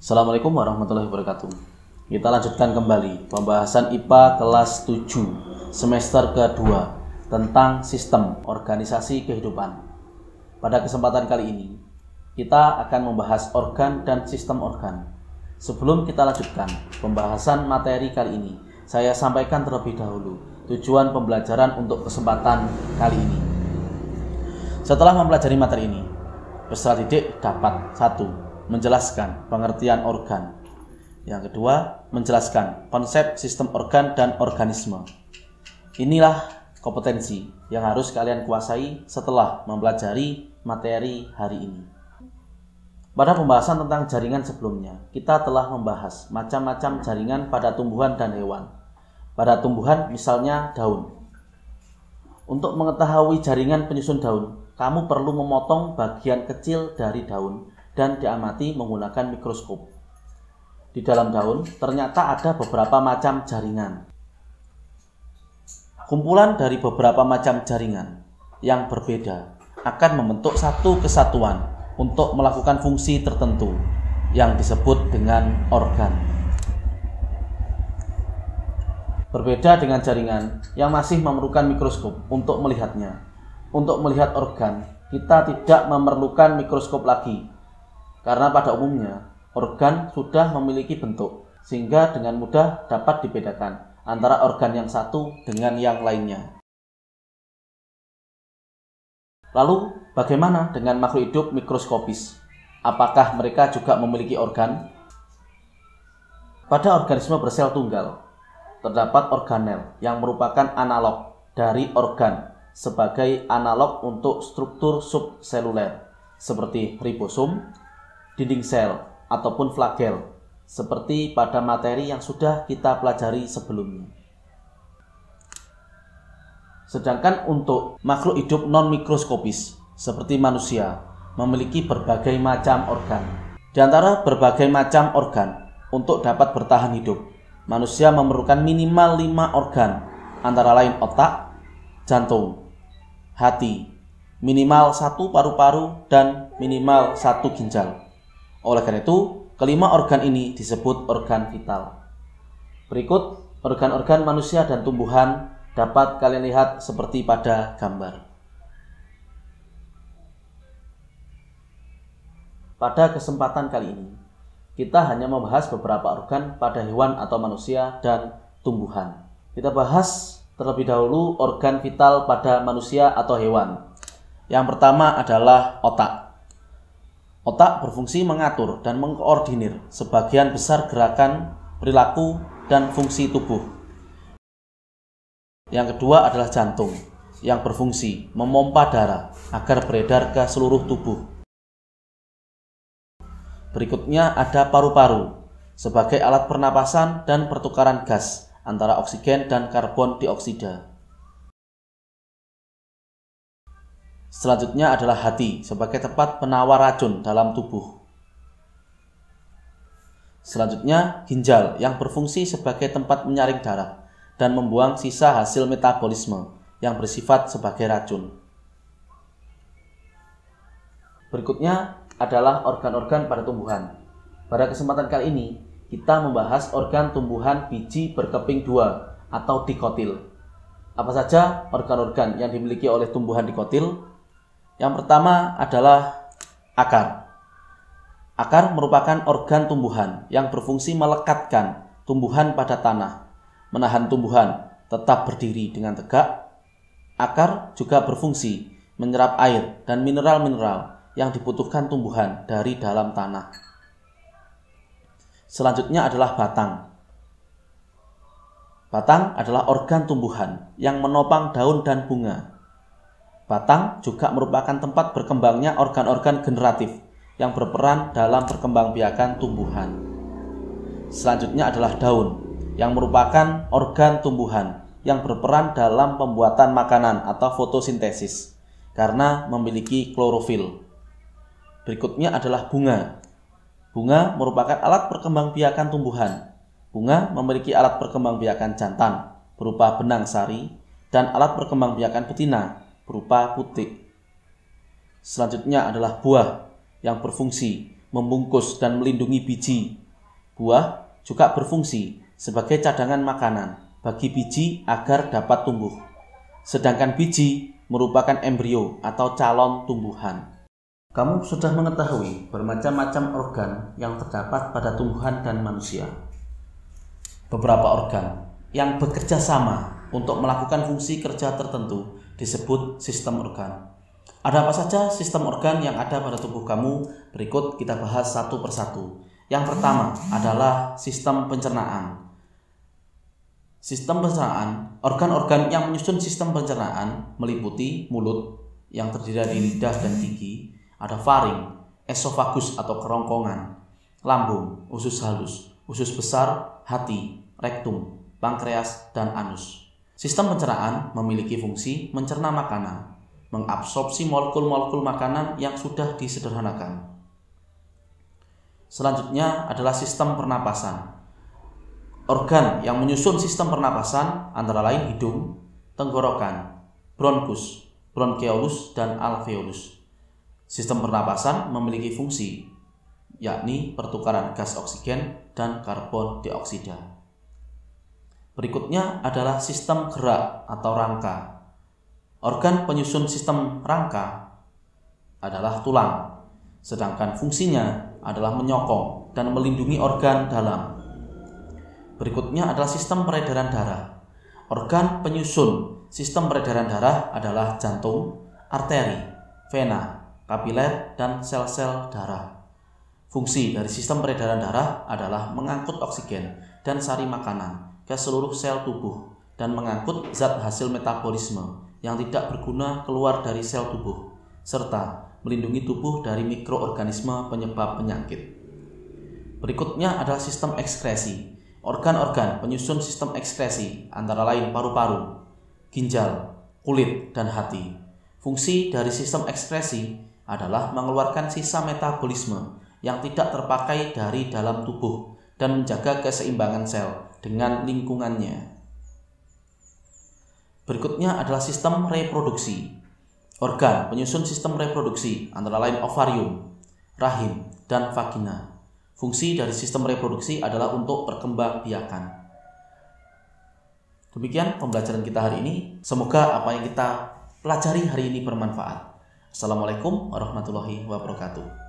Assalamualaikum warahmatullahi wabarakatuh. Kita lanjutkan kembali pembahasan IPA kelas 7 semester kedua tentang sistem organisasi kehidupan. Pada kesempatan kali ini, kita akan membahas organ dan sistem organ. Sebelum kita lanjutkan pembahasan materi kali ini, saya sampaikan terlebih dahulu tujuan pembelajaran untuk kesempatan kali ini. Setelah mempelajari materi ini, peserta didik dapat 1. Menjelaskan pengertian organ. Yang kedua, menjelaskan konsep sistem organ dan organisme. Inilah kompetensi yang harus kalian kuasai setelah mempelajari materi hari ini. Pada pembahasan tentang jaringan sebelumnya, kita telah membahas macam-macam jaringan pada tumbuhan dan hewan. Pada tumbuhan misalnya daun. Untuk mengetahui jaringan penyusun daun, kamu perlu memotong bagian kecil dari daun dan diamati menggunakan mikroskop. Di dalam daun ternyata ada beberapa macam jaringan. Kumpulan dari beberapa macam jaringan yang berbeda akan membentuk satu kesatuan untuk melakukan fungsi tertentu yang disebut dengan organ. Berbeda dengan jaringan yang masih memerlukan mikroskop untuk melihatnya. Untuk melihat organ, kita tidak memerlukan mikroskop lagi. Karena pada umumnya, organ sudah memiliki bentuk, sehingga dengan mudah dapat dibedakan antara organ yang satu dengan yang lainnya. Lalu, bagaimana dengan makhluk hidup mikroskopis? Apakah mereka juga memiliki organ? Pada organisme bersel tunggal, terdapat organel yang merupakan analog dari organ sebagai analog untuk struktur subseluler, seperti ribosom, dinding sel, ataupun flagel, seperti pada materi yang sudah kita pelajari sebelumnya. Sedangkan untuk makhluk hidup non-mikroskopis, seperti manusia, memiliki berbagai macam organ. Di antara berbagai macam organ, untuk dapat bertahan hidup, manusia memerlukan minimal 5 organ, antara lain otak, jantung, hati, minimal 1 paru-paru, dan minimal 1 ginjal. Oleh karena itu, kelima organ ini disebut organ vital. Berikut organ-organ manusia dan tumbuhan dapat kalian lihat seperti pada gambar. Pada kesempatan kali ini, kita hanya membahas beberapa organ pada hewan atau manusia dan tumbuhan. Kita bahas terlebih dahulu organ vital pada manusia atau hewan. Yang pertama adalah otak. Otak berfungsi mengatur dan mengkoordinir sebagian besar gerakan, perilaku, dan fungsi tubuh. Yang kedua adalah jantung, yang berfungsi memompa darah agar beredar ke seluruh tubuh. Berikutnya ada paru-paru, sebagai alat pernapasan dan pertukaran gas antara oksigen dan karbon dioksida. Selanjutnya adalah hati sebagai tempat penawar racun dalam tubuh. Selanjutnya ginjal yang berfungsi sebagai tempat menyaring darah dan membuang sisa hasil metabolisme yang bersifat sebagai racun. Berikutnya adalah organ-organ pada tumbuhan. Pada kesempatan kali ini kita membahas organ tumbuhan biji berkeping 2 atau dikotil. Apa saja organ-organ yang dimiliki oleh tumbuhan dikotil? Yang pertama adalah akar. Akar merupakan organ tumbuhan yang berfungsi melekatkan tumbuhan pada tanah, menahan tumbuhan tetap berdiri dengan tegak. Akar juga berfungsi menyerap air dan mineral-mineral yang dibutuhkan tumbuhan dari dalam tanah. Selanjutnya adalah batang. Batang adalah organ tumbuhan yang menopang daun dan bunga. Batang juga merupakan tempat berkembangnya organ-organ generatif yang berperan dalam perkembangbiakan tumbuhan. Selanjutnya adalah daun, yang merupakan organ tumbuhan yang berperan dalam pembuatan makanan atau fotosintesis karena memiliki klorofil. Berikutnya adalah bunga. Bunga merupakan alat perkembangbiakan tumbuhan. Bunga memiliki alat perkembangbiakan jantan berupa benang sari dan alat perkembangbiakan betina berupa putik. Selanjutnya adalah buah yang berfungsi membungkus dan melindungi biji. Buah juga berfungsi sebagai cadangan makanan bagi biji agar dapat tumbuh. Sedangkan biji merupakan embrio atau calon tumbuhan. Kamu sudah mengetahui bermacam-macam organ yang terdapat pada tumbuhan dan manusia. Beberapa organ yang bekerja sama untuk melakukan fungsi kerja tertentu disebut sistem organ. Ada apa saja sistem organ yang ada pada tubuh kamu? Berikut kita bahas satu persatu. Yang pertama adalah sistem pencernaan. Sistem pencernaan, organ-organ yang menyusun sistem pencernaan meliputi mulut yang terdiri dari lidah dan gigi, ada faring, esofagus atau kerongkongan, lambung, usus halus, usus besar, hati, rektum, pankreas, dan anus. Sistem pencernaan memiliki fungsi mencerna makanan, mengabsorpsi molekul-molekul makanan yang sudah disederhanakan. Selanjutnya adalah sistem pernapasan. Organ yang menyusun sistem pernapasan antara lain hidung, tenggorokan, bronkus, bronkeolus, dan alveolus. Sistem pernapasan memiliki fungsi, yakni pertukaran gas oksigen dan karbon dioksida. Berikutnya adalah sistem gerak atau rangka. Organ penyusun sistem rangka adalah tulang, sedangkan fungsinya adalah menyokong dan melindungi organ dalam. Berikutnya adalah sistem peredaran darah. Organ penyusun sistem peredaran darah adalah jantung, arteri, vena, kapiler, dan sel-sel darah. Fungsi dari sistem peredaran darah adalah mengangkut oksigen dan sari makanan ke seluruh sel tubuh dan mengangkut zat hasil metabolisme yang tidak berguna keluar dari sel tubuh, serta melindungi tubuh dari mikroorganisme penyebab penyakit. Berikutnya adalah sistem ekskresi. Organ-organ penyusun sistem ekskresi antara lain paru-paru, ginjal, kulit, dan hati. Fungsi dari sistem ekskresi adalah mengeluarkan sisa metabolisme yang tidak terpakai dari dalam tubuh dan menjaga keseimbangan sel dengan lingkungannya. Berikutnya adalah sistem reproduksi. Organ penyusun sistem reproduksi antara lain ovarium, rahim, dan vagina. Fungsi dari sistem reproduksi adalah untuk perkembangbiakan. Demikian pembelajaran kita hari ini. Semoga apa yang kita pelajari hari ini bermanfaat. Assalamualaikum warahmatullahi wabarakatuh.